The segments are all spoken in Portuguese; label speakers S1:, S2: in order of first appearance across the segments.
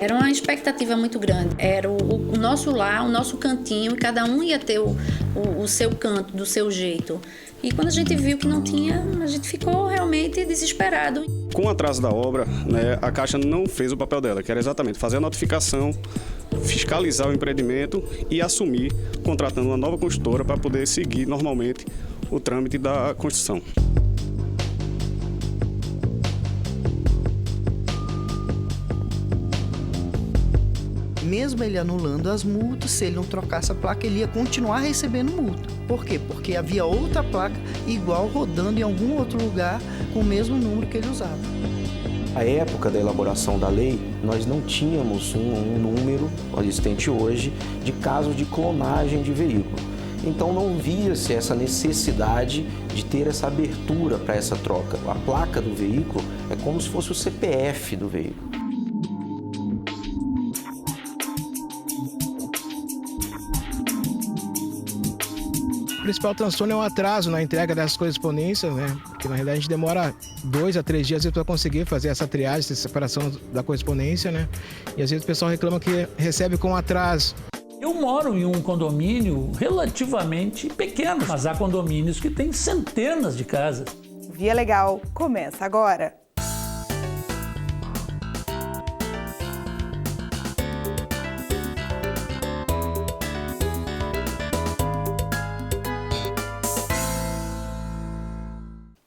S1: Era uma expectativa muito grande. Era o nosso lar, o nosso cantinho, e cada um ia ter o seu canto, do seu jeito. E quando a gente viu que não tinha, a gente ficou realmente desesperado.
S2: Com o atraso da obra, a Caixa não fez o papel dela, que era exatamente fazer a notificação, fiscalizar o empreendimento e assumir, contratando uma nova construtora para poder seguir normalmente o trâmite da construção.
S3: Mesmo ele anulando as multas, se ele não trocasse a placa, ele ia continuar recebendo multa. Por quê? Porque havia outra placa igual rodando em algum outro lugar com o mesmo número que ele usava.
S4: À época da elaboração da lei, nós não tínhamos um número existente hoje de casos de clonagem de veículo. Então não via-se essa necessidade de ter essa abertura para essa troca. A placa do veículo é como se fosse o CPF do veículo.
S5: O principal transtorno é o atraso na entrega das correspondências, né? Porque na realidade a gente demora 2 a 3 dias para conseguir fazer essa triagem, essa separação da correspondência, né? E às vezes o pessoal reclama que recebe com atraso.
S6: Eu moro em um condomínio relativamente pequeno, mas há condomínios que têm centenas de casas.
S7: Via Legal começa agora.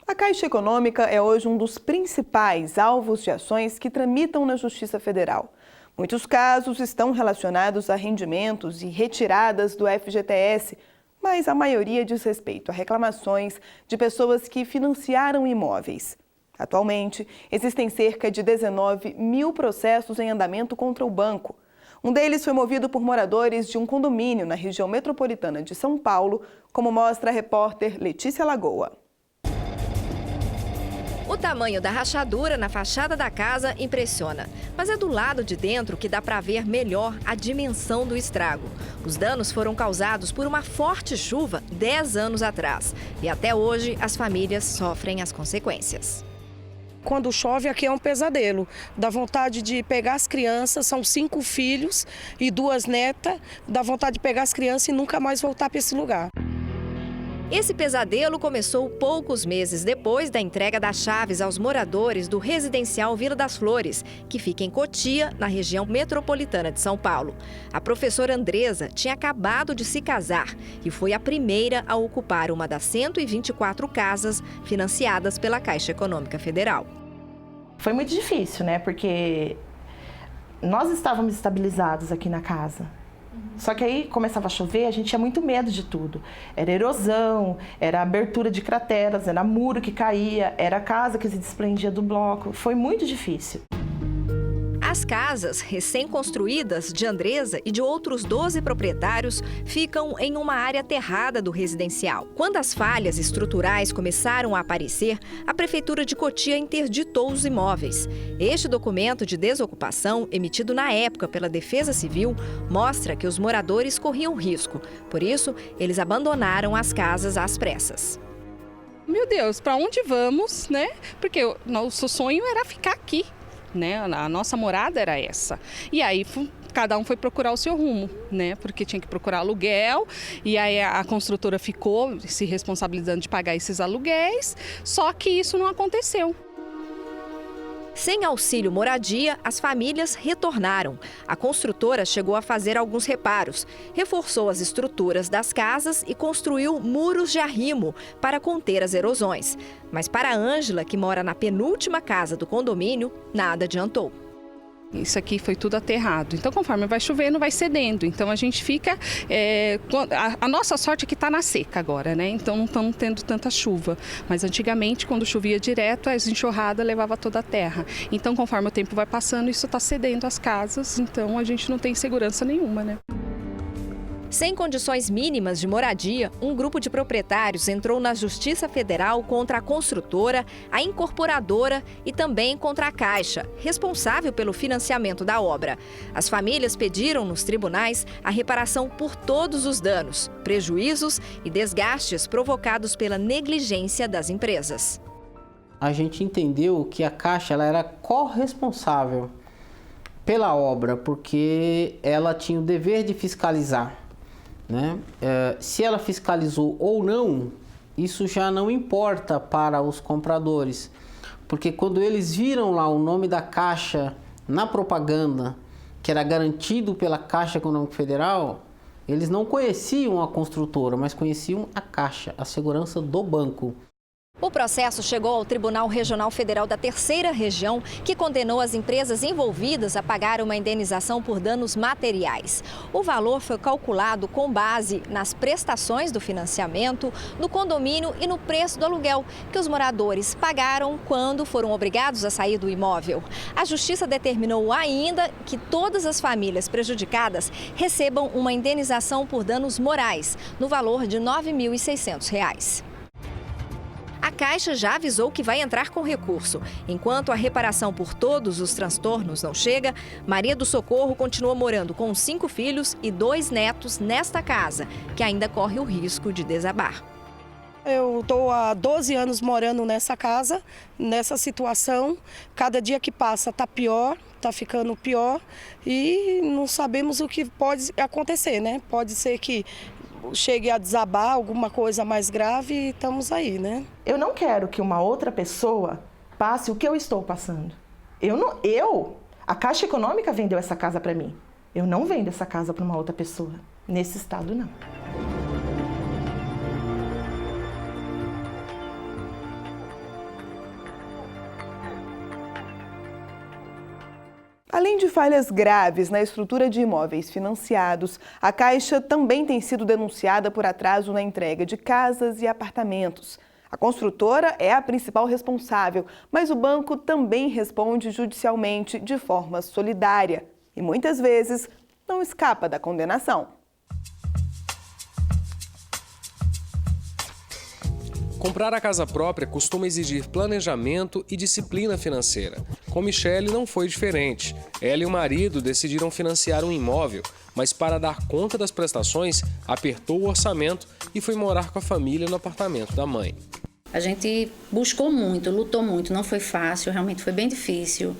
S7: A Caixa Econômica é hoje um dos principais alvos de ações que tramitam na Justiça Federal. Muitos casos estão relacionados a rendimentos e retiradas do FGTS, mas a maioria diz respeito a reclamações de pessoas que financiaram imóveis. Atualmente, existem cerca de 19 mil processos em andamento contra o banco. Um deles foi movido por moradores de um condomínio na região metropolitana de São Paulo, como mostra a repórter Letícia Lagoa.
S8: O tamanho da rachadura na fachada da casa impressiona, mas é do lado de dentro que dá para ver melhor a dimensão do estrago. Os danos foram causados por uma forte chuva 10 anos atrás e até hoje as famílias sofrem as consequências.
S9: Quando chove aqui é um pesadelo, dá vontade de pegar as crianças, são 5 filhos e 2 netas, dá vontade de pegar as crianças e nunca mais voltar para esse lugar.
S8: Esse pesadelo começou poucos meses depois da entrega das chaves aos moradores do residencial Vila das Flores, que fica em Cotia, na região metropolitana de São Paulo. A professora Andresa tinha acabado de se casar e foi a primeira a ocupar uma das 124 casas financiadas pela Caixa Econômica Federal.
S10: Foi muito difícil, né? Porque nós estávamos estabilizados aqui na casa. Só que aí começava a chover, a gente tinha muito medo de tudo. Era erosão, era abertura de crateras, era muro que caía, era a casa que se desprendia do bloco. Foi muito difícil.
S8: As casas recém-construídas de Andresa e de outros 12 proprietários ficam em uma área aterrada do residencial. Quando as falhas estruturais começaram a aparecer, a Prefeitura de Cotia interditou os imóveis. Este documento de desocupação, emitido na época pela Defesa Civil, mostra que os moradores corriam risco. Por isso, eles abandonaram as casas às pressas.
S9: Meu Deus, para onde vamos, né? Porque o nosso sonho era ficar aqui. Né? A nossa morada era essa. E aí cada um foi procurar o seu rumo, né? Porque tinha que procurar aluguel e aí a construtora ficou se responsabilizando de pagar esses aluguéis, só que isso não aconteceu.
S8: Sem auxílio moradia, as famílias retornaram. A construtora chegou a fazer alguns reparos, reforçou as estruturas das casas e construiu muros de arrimo para conter as erosões. Mas para a Ângela, que mora na penúltima casa do condomínio, nada adiantou.
S9: Isso aqui foi tudo aterrado. Então, conforme vai chovendo, vai cedendo. Então, a gente fica... a nossa sorte é que está na seca agora, né? Então, não estamos tendo tanta chuva. Mas, antigamente, quando chovia direto, as enxurradas levavam toda a terra. Então, conforme o tempo vai passando, isso está cedendo as casas. Então, a gente não tem segurança nenhuma, né?
S8: Sem condições mínimas de moradia, um grupo de proprietários entrou na Justiça Federal contra a construtora, a incorporadora e também contra a Caixa, responsável pelo financiamento da obra. As famílias pediram nos tribunais a reparação por todos os danos, prejuízos e desgastes provocados pela negligência das empresas.
S11: A gente entendeu que a Caixa ela era corresponsável pela obra, porque ela tinha o dever de fiscalizar, né? Se ela fiscalizou ou não, isso já não importa para os compradores, porque quando eles viram lá o nome da Caixa na propaganda, que era garantido pela Caixa Econômica Federal, eles não conheciam a construtora, mas conheciam a Caixa, a segurança do banco.
S8: O processo chegou ao Tribunal Regional Federal da Terceira Região, que condenou as empresas envolvidas a pagar uma indenização por danos materiais. O valor foi calculado com base nas prestações do financiamento, no condomínio e no preço do aluguel, que os moradores pagaram quando foram obrigados a sair do imóvel. A Justiça determinou ainda que todas as famílias prejudicadas recebam uma indenização por danos morais, no valor de R$ 9.600. A Caixa já avisou que vai entrar com recurso. Enquanto a reparação por todos os transtornos não chega, Maria do Socorro continua morando com 5 filhos e 2 netos nesta casa, que ainda corre o risco de desabar.
S12: Eu estou há 12 anos morando nessa casa, nessa situação. Cada dia que passa está pior, está ficando pior e não sabemos o que pode acontecer, né? Pode ser que chegue a desabar alguma coisa mais grave e estamos aí, né?
S10: Eu não quero que uma outra pessoa passe o que eu estou passando. A Caixa Econômica vendeu essa casa para mim. Eu não vendo essa casa para uma outra pessoa. Nesse estado, não.
S7: Além de falhas graves na estrutura de imóveis financiados, a Caixa também tem sido denunciada por atraso na entrega de casas e apartamentos. A construtora é a principal responsável, mas o banco também responde judicialmente de forma solidária e muitas vezes não escapa da condenação.
S13: Comprar a casa própria costuma exigir planejamento e disciplina financeira. Com Michele não foi diferente. Ela e o marido decidiram financiar um imóvel, mas para dar conta das prestações, apertou o orçamento e foi morar com a família no apartamento da mãe.
S1: A gente buscou muito, lutou muito, não foi fácil, realmente foi bem difícil,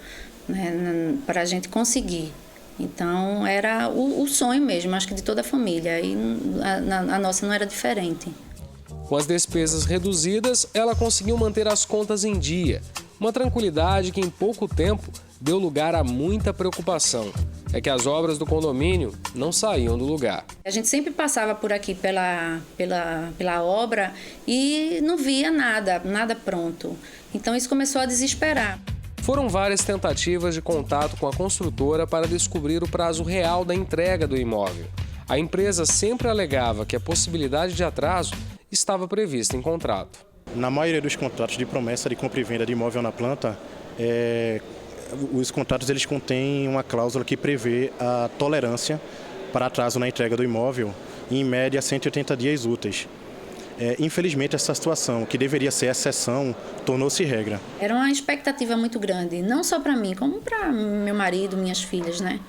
S1: né, para a gente conseguir. Então era o sonho mesmo, acho que de toda a família, e a nossa não era diferente.
S13: Com as despesas reduzidas, ela conseguiu manter as contas em dia. Uma tranquilidade que em pouco tempo deu lugar a muita preocupação. É que as obras do condomínio não saíam do lugar.
S1: A gente sempre passava por aqui pela obra e não via nada pronto. Então isso começou a desesperar.
S13: Foram várias tentativas de contato com a construtora para descobrir o prazo real da entrega do imóvel. A empresa sempre alegava que a possibilidade de atraso estava prevista em contrato.
S14: Na maioria dos contratos de promessa de compra e venda de imóvel na planta, os contratos eles contêm uma cláusula que prevê a tolerância para atraso na entrega do imóvel, em média 180 dias úteis. Infelizmente, essa situação, que deveria ser exceção, tornou-se regra.
S1: Era uma expectativa muito grande, não só para mim, como para meu marido, minhas filhas, né?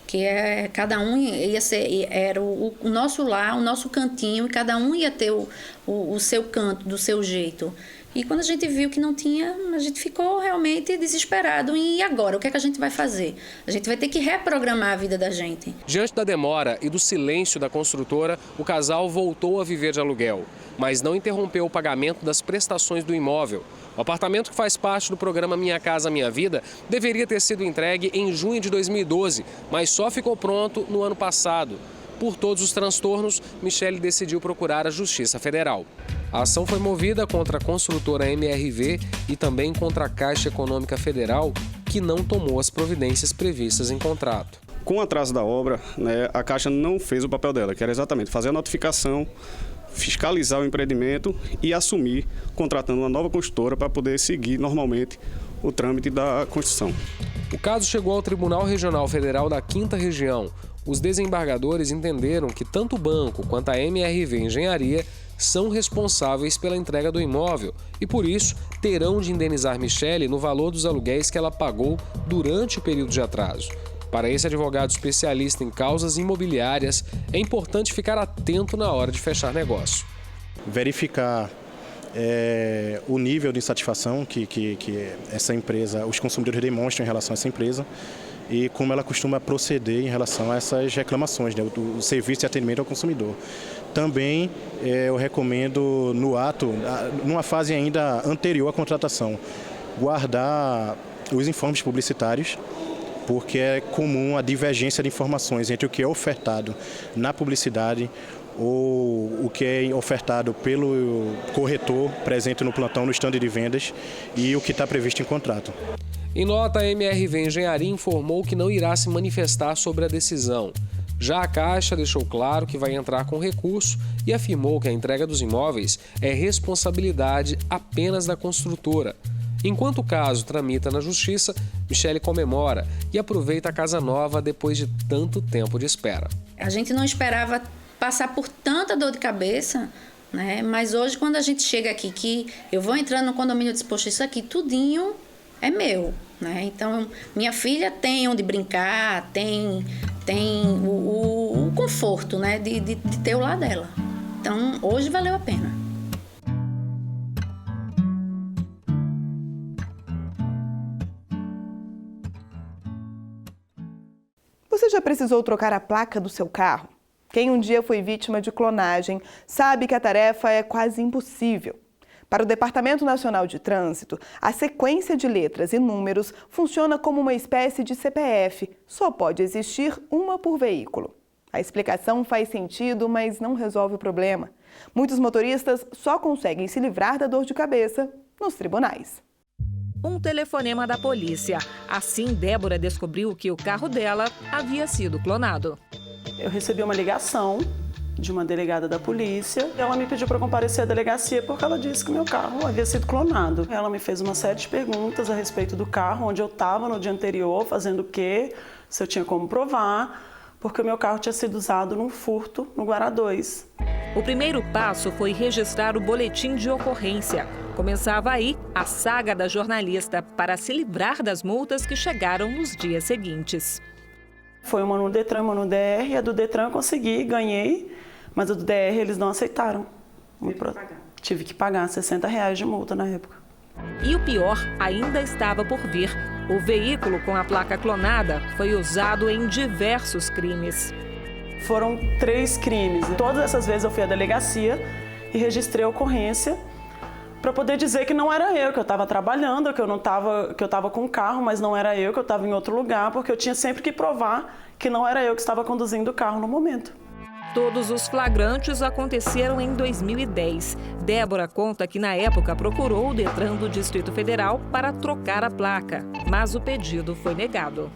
S1: Que cada um ia ser, era o nosso lar, o nosso cantinho, e cada um ia ter o seu canto, do seu jeito. E quando a gente viu que não tinha, a gente ficou realmente desesperado. E agora, o que é que a gente vai fazer? A gente vai ter que reprogramar a vida da gente.
S13: Diante da demora e do silêncio da construtora, o casal voltou a viver de aluguel, mas não interrompeu o pagamento das prestações do imóvel. O apartamento, que faz parte do programa Minha Casa Minha Vida, deveria ter sido entregue em junho de 2012, mas só ficou pronto no ano passado. Por todos os transtornos, Michele decidiu procurar a Justiça Federal. A ação foi movida contra a construtora MRV e também contra a Caixa Econômica Federal, que não tomou as providências previstas em contrato.
S2: Com o atraso da obra, né, a Caixa não fez o papel dela, que era exatamente fazer a notificação, fiscalizar o empreendimento e assumir, contratando uma nova construtora para poder seguir normalmente o trâmite da construção.
S13: O caso chegou ao Tribunal Regional Federal da 5ª Região. Os desembargadores entenderam que tanto o banco quanto a MRV Engenharia são responsáveis pela entrega do imóvel e, por isso, terão de indenizar Michele no valor dos aluguéis que ela pagou durante o período de atraso. Para esse advogado especialista em causas imobiliárias, é importante ficar atento na hora de fechar negócio.
S14: Verificar o nível de insatisfação que essa empresa, os consumidores demonstram em relação a essa empresa, e como ela costuma proceder em relação a essas reclamações, né, do serviço de atendimento ao consumidor. Também eu recomendo no ato, numa fase ainda anterior à contratação, guardar os informes publicitários, porque é comum a divergência de informações entre o que é ofertado na publicidade ou o que é ofertado pelo corretor presente no plantão, no estande de vendas, e o que está previsto em contrato.
S13: Em nota, a MRV Engenharia informou que não irá se manifestar sobre a decisão. Já a Caixa deixou claro que vai entrar com recurso e afirmou que a entrega dos imóveis é responsabilidade apenas da construtora. Enquanto o caso tramita na Justiça, Michele comemora e aproveita a casa nova depois de tanto tempo de espera.
S1: A gente não esperava passar por tanta dor de cabeça, né? Mas hoje, quando a gente chega aqui, que eu vou entrando no condomínio disposto, isso aqui tudinho é meu, né? Então, minha filha tem onde brincar, tem o conforto, né? de ter o lar dela. Então, hoje valeu a pena.
S7: Você já precisou trocar a placa do seu carro? Quem um dia foi vítima de clonagem sabe que a tarefa é quase impossível. Para o Departamento Nacional de Trânsito, a sequência de letras e números funciona como uma espécie de CPF. Só pode existir uma por veículo. A explicação faz sentido, mas não resolve o problema. Muitos motoristas só conseguem se livrar da dor de cabeça nos tribunais.
S8: Um telefonema da polícia. Assim, Débora descobriu que o carro dela havia sido clonado.
S15: Eu recebi uma ligação de uma delegada da polícia. Ela me pediu para comparecer à delegacia porque ela disse que meu carro havia sido clonado. Ela me fez uma série de perguntas a respeito do carro, onde eu estava no dia anterior, fazendo o quê, se eu tinha como provar, porque o meu carro tinha sido usado num furto no Guará 2.
S8: O primeiro passo foi registrar o boletim de ocorrência. Começava aí a saga da jornalista para se livrar das multas que chegaram nos dias seguintes.
S15: Foi uma no Detran, uma no DR, e a do Detran eu consegui, ganhei, mas a do DR eles não aceitaram. Tive que pagar R$60 de multa na época.
S8: E o pior ainda estava por vir. O veículo com a placa clonada foi usado em diversos crimes.
S15: Foram 3 crimes. Todas essas vezes eu fui à delegacia e registrei a ocorrência para poder dizer que não era eu, que eu estava trabalhando, que eu estava com o carro, mas não era eu, que eu estava em outro lugar, porque eu tinha sempre que provar que não era eu que estava conduzindo o carro no momento.
S8: Todos os flagrantes aconteceram em 2010. Débora conta que na época procurou o Detran do Distrito Federal para trocar a placa, mas o pedido foi negado.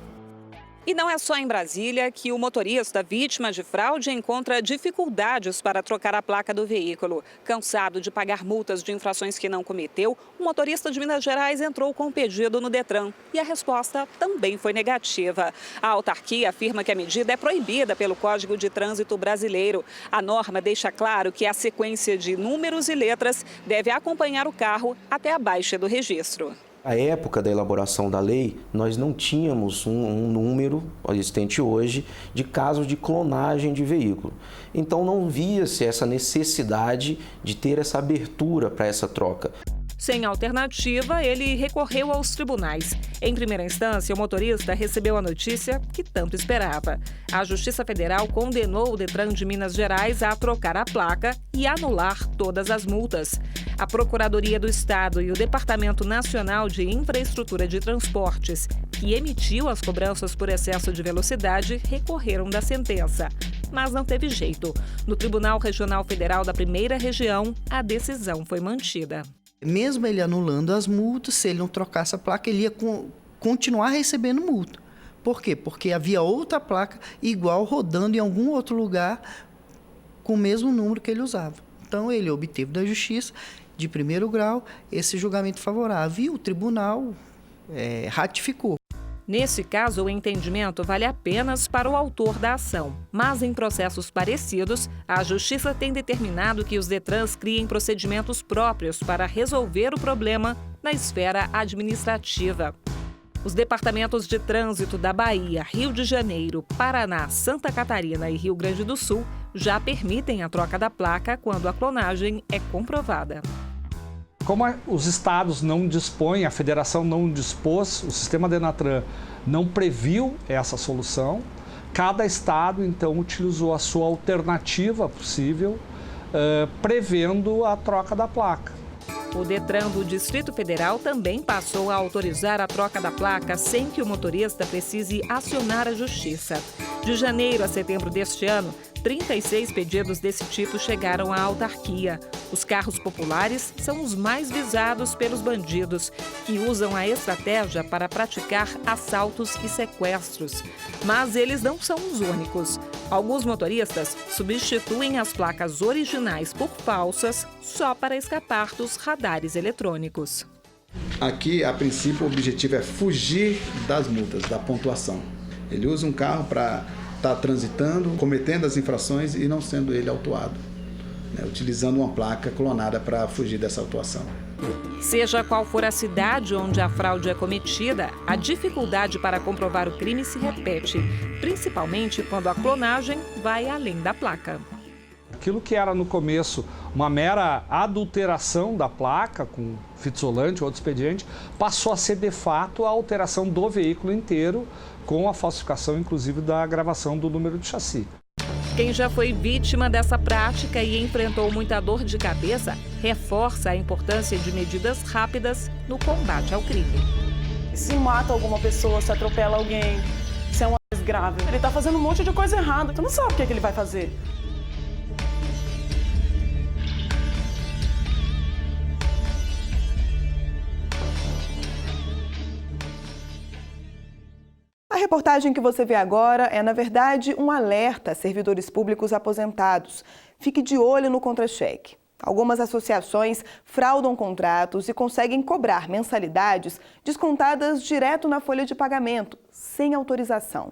S8: E não é só em Brasília que o motorista vítima de fraude encontra dificuldades para trocar a placa do veículo. Cansado de pagar multas de infrações que não cometeu, o motorista de Minas Gerais entrou com um pedido no Detran e a resposta também foi negativa. A autarquia afirma que a medida é proibida pelo Código de Trânsito Brasileiro. A norma deixa claro que a sequência de números e letras deve acompanhar o carro até a baixa do registro.
S4: Na época da elaboração da lei, nós não tínhamos um número existente hoje de casos de clonagem de veículo. Então não via-se essa necessidade de ter essa abertura para essa troca.
S8: Sem alternativa, ele recorreu aos tribunais. Em primeira instância, o motorista recebeu a notícia que tanto esperava. A Justiça Federal condenou o Detran de Minas Gerais a trocar a placa e anular todas as multas. A Procuradoria do Estado e o Departamento Nacional de Infraestrutura de Transportes, que emitiu as cobranças por excesso de velocidade, recorreram da sentença. Mas não teve jeito. No Tribunal Regional Federal da Primeira Região, a decisão foi mantida.
S3: Mesmo ele anulando as multas, se ele não trocasse a placa, ele ia continuar recebendo multa. Por quê? Porque havia outra placa igual rodando em algum outro lugar com o mesmo número que ele usava. Então, ele obteve da Justiça, de primeiro grau, esse julgamento favorável e o tribunal ratificou.
S8: Nesse caso, o entendimento vale apenas para o autor da ação. Mas em processos parecidos, a Justiça tem determinado que os Detrans criem procedimentos próprios para resolver o problema na esfera administrativa. Os departamentos de trânsito da Bahia, Rio de Janeiro, Paraná, Santa Catarina e Rio Grande do Sul já permitem a troca da placa quando a clonagem é comprovada.
S6: Como os estados não dispõem, a federação não dispôs, o sistema Denatran
S16: não previu essa solução. Cada estado, então, utilizou a sua alternativa possível, prevendo a troca da placa.
S17: O Detran do Distrito Federal também passou a autorizar a troca da placa sem que o motorista precise acionar a justiça. De janeiro a setembro deste ano, 36 pedidos desse tipo chegaram à autarquia. Os carros populares são os mais visados pelos bandidos, que usam a estratégia para praticar assaltos e sequestros. Mas eles não são os únicos. Alguns motoristas substituem as placas originais por falsas só para escapar dos radares eletrônicos.
S18: Aqui, a princípio, o objetivo é fugir das multas, da pontuação. Ele usa um carro para estar transitando, cometendo as infrações e não sendo ele autuado, né, utilizando uma placa clonada para fugir dessa autuação.
S17: Seja qual for a cidade onde a fraude é cometida, a dificuldade para comprovar o crime se repete, principalmente quando a clonagem vai além da placa.
S16: Aquilo que era no começo uma mera adulteração da placa com fita isolante ou outro expediente, passou a ser de fato a alteração do veículo inteiro, com a falsificação inclusive da gravação do número de chassi.
S17: Quem já foi vítima dessa prática e enfrentou muita dor de cabeça, reforça a importância de medidas rápidas no combate ao crime.
S15: Se mata alguma pessoa, se atropela alguém, se é uma coisa grave, ele está fazendo um monte de coisa errada, tu não sabe o que ele vai fazer.
S7: A reportagem que você vê agora é, na verdade, um alerta a servidores públicos aposentados. Fique de olho no contra-cheque. Algumas associações fraudam contratos e conseguem cobrar mensalidades descontadas direto na folha de pagamento, sem autorização.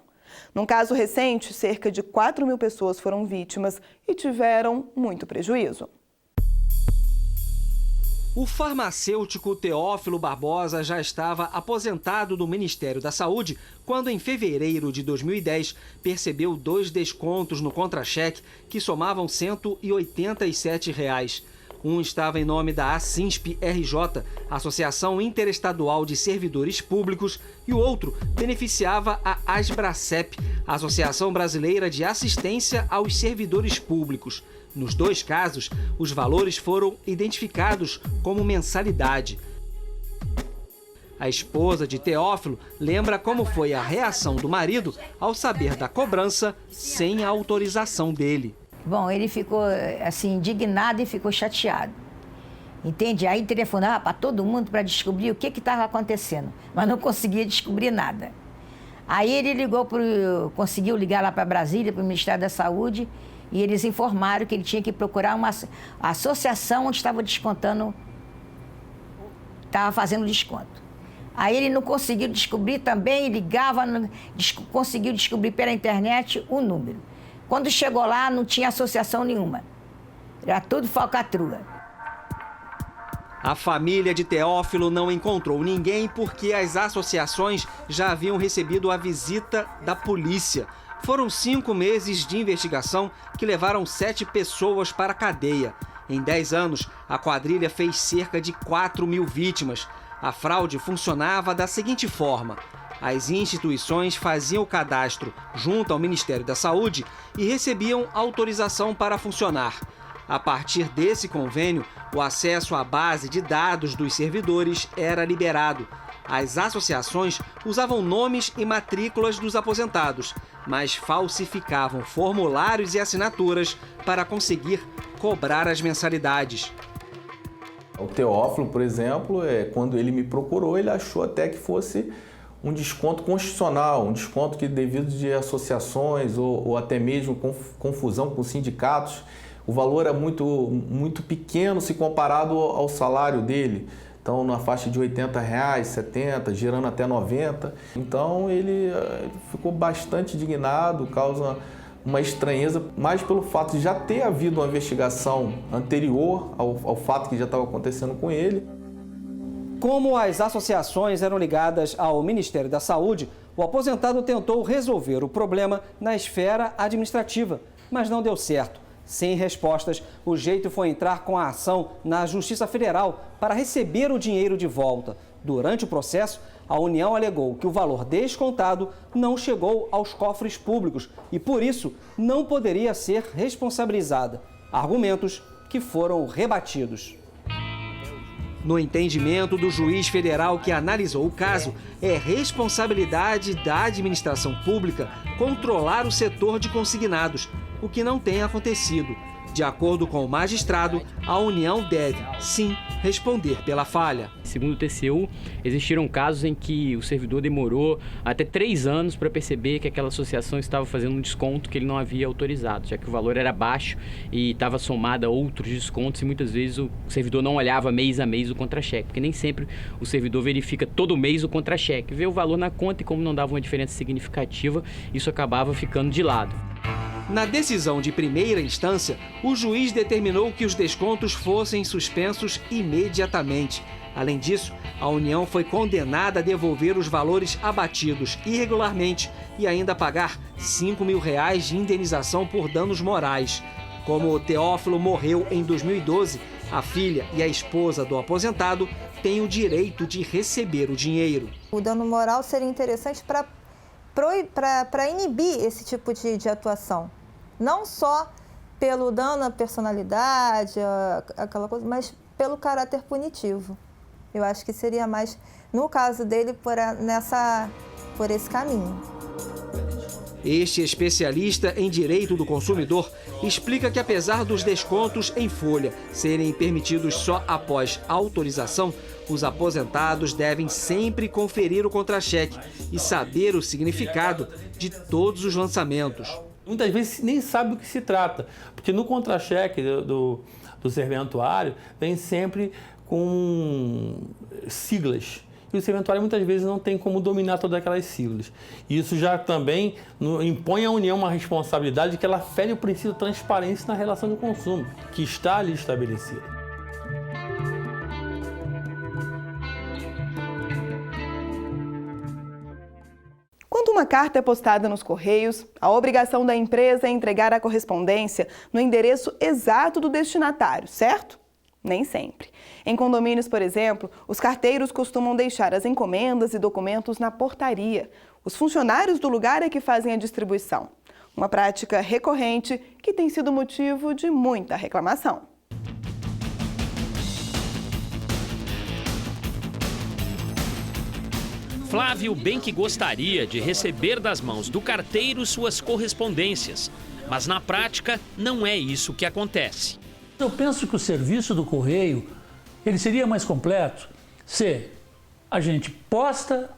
S7: Num caso recente, cerca de 4.000 pessoas foram vítimas e tiveram muito prejuízo.
S19: O farmacêutico Teófilo Barbosa já estava aposentado do Ministério da Saúde quando, em fevereiro de 2010, percebeu 2 descontos no contra-cheque que somavam R$ 187. Um estava em nome da ASINSP-RJ, Associação Interestadual de Servidores Públicos, e o outro beneficiava a ASBRACEP, Associação Brasileira de Assistência aos Servidores Públicos. Nos 2 casos, os valores foram identificados como mensalidade. A esposa de Teófilo lembra como foi a reação do marido ao saber da cobrança sem a autorização dele.
S20: Bom, ele ficou assim indignado e ficou chateado. Entende? Aí telefonava para todo mundo para descobrir o que estava acontecendo, mas não conseguia descobrir nada. Aí ele conseguiu ligar lá para Brasília, para o Ministério da Saúde, e eles informaram que ele tinha que procurar uma associação onde estava descontando, estava fazendo desconto. Aí ele não conseguiu descobrir também, ligava, conseguiu descobrir pela internet o número. Quando chegou lá, não tinha associação nenhuma. Era tudo falcatrua.
S19: A família de Teófilo não encontrou ninguém porque as associações já haviam recebido a visita da polícia. Foram 5 meses de investigação que levaram 7 pessoas para a cadeia. Em 10 anos, a quadrilha fez cerca de 4.000 vítimas. A fraude funcionava da seguinte forma: as instituições faziam o cadastro junto ao Ministério da Saúde e recebiam autorização para funcionar. A partir desse convênio, o acesso à base de dados dos servidores era liberado. As associações usavam nomes e matrículas dos aposentados, mas falsificavam formulários e assinaturas para conseguir cobrar as mensalidades.
S21: O Teófilo, por exemplo, quando ele me procurou, ele achou até que fosse um desconto constitucional, um desconto que, devido de associações ou até mesmo confusão com sindicatos, o valor é muito pequeno se comparado ao salário dele. Então, na faixa de R$ 80, R$ 70, girando até 90. Então, ele ficou bastante indignado, causa uma estranheza, mais pelo fato de já ter havido uma investigação anterior ao fato que já estava acontecendo com ele.
S19: Como as associações eram ligadas ao Ministério da Saúde, o aposentado tentou resolver o problema na esfera administrativa, mas não deu certo.
S5: Sem respostas, o jeito foi entrar com a ação na Justiça Federal para receber o dinheiro de volta. Durante o processo, a União alegou que o valor descontado não chegou aos cofres públicos e, por isso, não poderia ser responsabilizada. Argumentos que foram rebatidos.
S19: No entendimento do juiz federal que analisou o caso, é responsabilidade da administração pública controlar o setor de consignados, o que não tem acontecido. De acordo com o magistrado, a União deve, sim, responder pela falha.
S22: Segundo o TCU, existiram casos em que o servidor demorou até 3 anos para perceber que aquela associação estava fazendo um desconto que ele não havia autorizado, já que o valor era baixo e estava somado a outros descontos e muitas vezes o servidor não olhava mês a mês o contra-cheque, porque nem sempre o servidor verifica todo mês o contra-cheque, vê o valor na conta e como não dava uma diferença significativa, isso acabava ficando de lado.
S19: Na decisão de primeira instância, o juiz determinou que os descontos fossem suspensos imediatamente. Além disso, a União foi condenada a devolver os valores abatidos irregularmente e ainda pagar R$5 mil de indenização por danos morais. Como o Teófilo morreu em 2012, a filha e a esposa do aposentado têm o direito de receber o dinheiro.
S23: O dano moral seria interessante para inibir esse tipo de atuação. Não só pelo dano à personalidade, aquela coisa, mas pelo caráter punitivo. Eu acho que seria mais, no caso dele, por esse caminho.
S19: Este especialista em direito do consumidor explica que, apesar dos descontos em folha serem permitidos só após autorização, os aposentados devem sempre conferir o contra-cheque e saber o significado de todos os lançamentos.
S21: Muitas vezes nem sabe o que se trata, porque no contra-cheque do serventuário vem sempre com siglas. E o serventuário muitas vezes não tem como dominar todas aquelas siglas. E isso já também impõe à União uma responsabilidade que ela fere o princípio de transparência na relação de consumo, que está ali estabelecido.
S7: Quando uma carta é postada nos Correios, a obrigação da empresa é entregar a correspondência no endereço exato do destinatário, certo? Nem sempre. Em condomínios, por exemplo, os carteiros costumam deixar as encomendas e documentos na portaria. Os funcionários do lugar é que fazem a distribuição. Uma prática recorrente que tem sido motivo de muita reclamação.
S24: Flávio bem que gostaria de receber das mãos do carteiro suas correspondências, mas na prática não é isso que acontece.
S6: Eu penso que o serviço do correio ele seria mais completo se a gente posta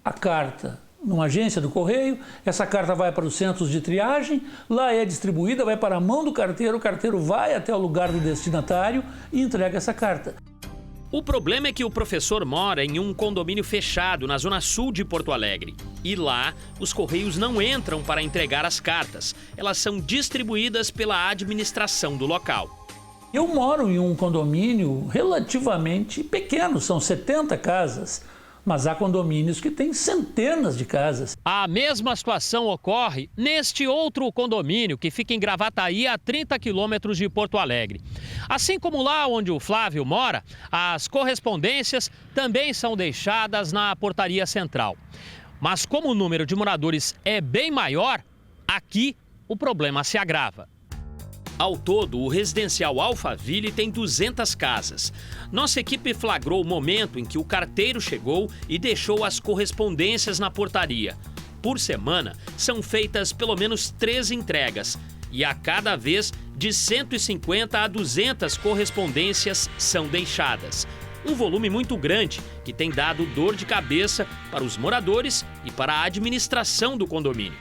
S6: a carta numa agência do correio, essa carta vai para os centros de triagem, lá é distribuída, vai para a mão do carteiro, o carteiro vai até o lugar do destinatário e entrega essa carta.
S24: O problema é que o professor mora em um condomínio fechado na zona sul de Porto Alegre. E lá, os Correios não entram para entregar as cartas. Elas são distribuídas pela administração do local.
S6: Eu moro em um condomínio relativamente pequeno, são 70 casas. Mas há condomínios que têm centenas de casas.
S24: A mesma situação ocorre neste outro condomínio que fica em Gravataí, a 30 quilômetros de Porto Alegre. Assim como lá onde o Flávio mora, as correspondências também são deixadas na portaria central. Mas como o número de moradores é bem maior, aqui o problema se agrava. Ao todo, o residencial Alphaville tem 200 casas. Nossa equipe flagrou o momento em que o carteiro chegou e deixou as correspondências na portaria. Por semana, são feitas pelo menos 3 entregas. E a cada vez, de 150 a 200 correspondências são deixadas. Um volume muito grande que tem dado dor de cabeça para os moradores e para a administração do condomínio.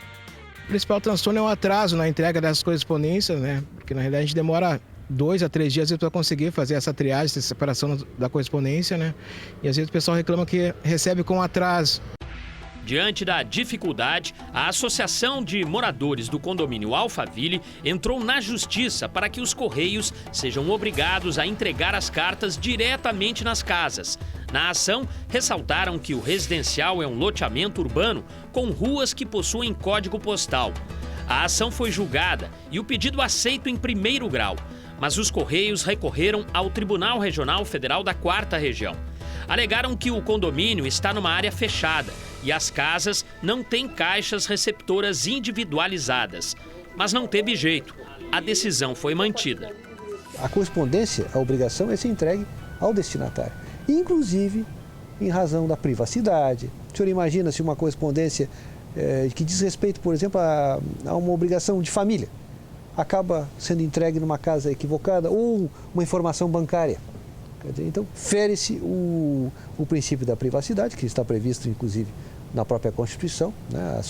S25: O principal transtorno é o atraso na entrega dessas correspondências, né? Porque na realidade a gente demora 2 a 3 dias para conseguir fazer essa triagem, essa separação da correspondência, né? E às vezes o pessoal reclama que recebe com atraso.
S24: Diante da dificuldade, a Associação de Moradores do Condomínio Alphaville entrou na justiça para que os Correios sejam obrigados a entregar as cartas diretamente nas casas. Na ação, ressaltaram que o residencial é um loteamento urbano com ruas que possuem código postal. A ação foi julgada e o pedido aceito em primeiro grau, mas os Correios recorreram ao Tribunal Regional Federal da 4ª Região. Alegaram que o condomínio está numa área fechada e as casas não têm caixas receptoras individualizadas. Mas não teve jeito, a decisão foi mantida.
S2: A correspondência, a obrigação é ser entregue ao destinatário, inclusive em razão da privacidade. O senhor imagina se uma correspondência que diz respeito, por exemplo, a uma obrigação de família, acaba sendo entregue numa casa equivocada ou uma informação bancária. Quer dizer, então, fere-se o princípio da privacidade, que está previsto, inclusive, na própria Constituição, né,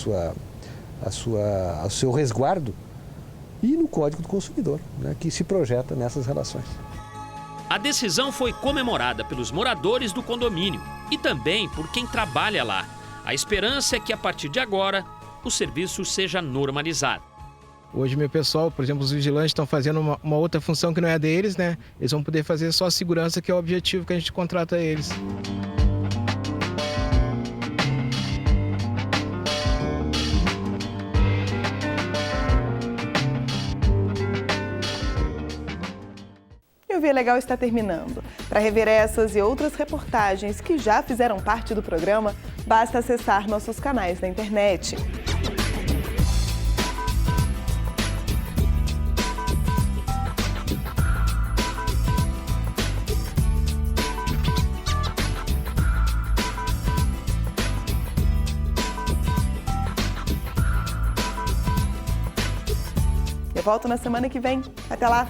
S2: o seu resguardo, e no Código do Consumidor, né, que se projeta nessas relações.
S24: A decisão foi comemorada pelos moradores do condomínio e também por quem trabalha lá. A esperança é que, a partir de agora, o serviço seja normalizado.
S25: Hoje, meu pessoal, por exemplo, os vigilantes estão fazendo uma outra função que não é deles, né? Eles vão poder fazer só a segurança, que é o objetivo que a gente contrata eles.
S7: E o Via Legal está terminando. Para rever essas e outras reportagens que já fizeram parte do programa, basta acessar nossos canais na internet. Eu volto na semana que vem. Até lá!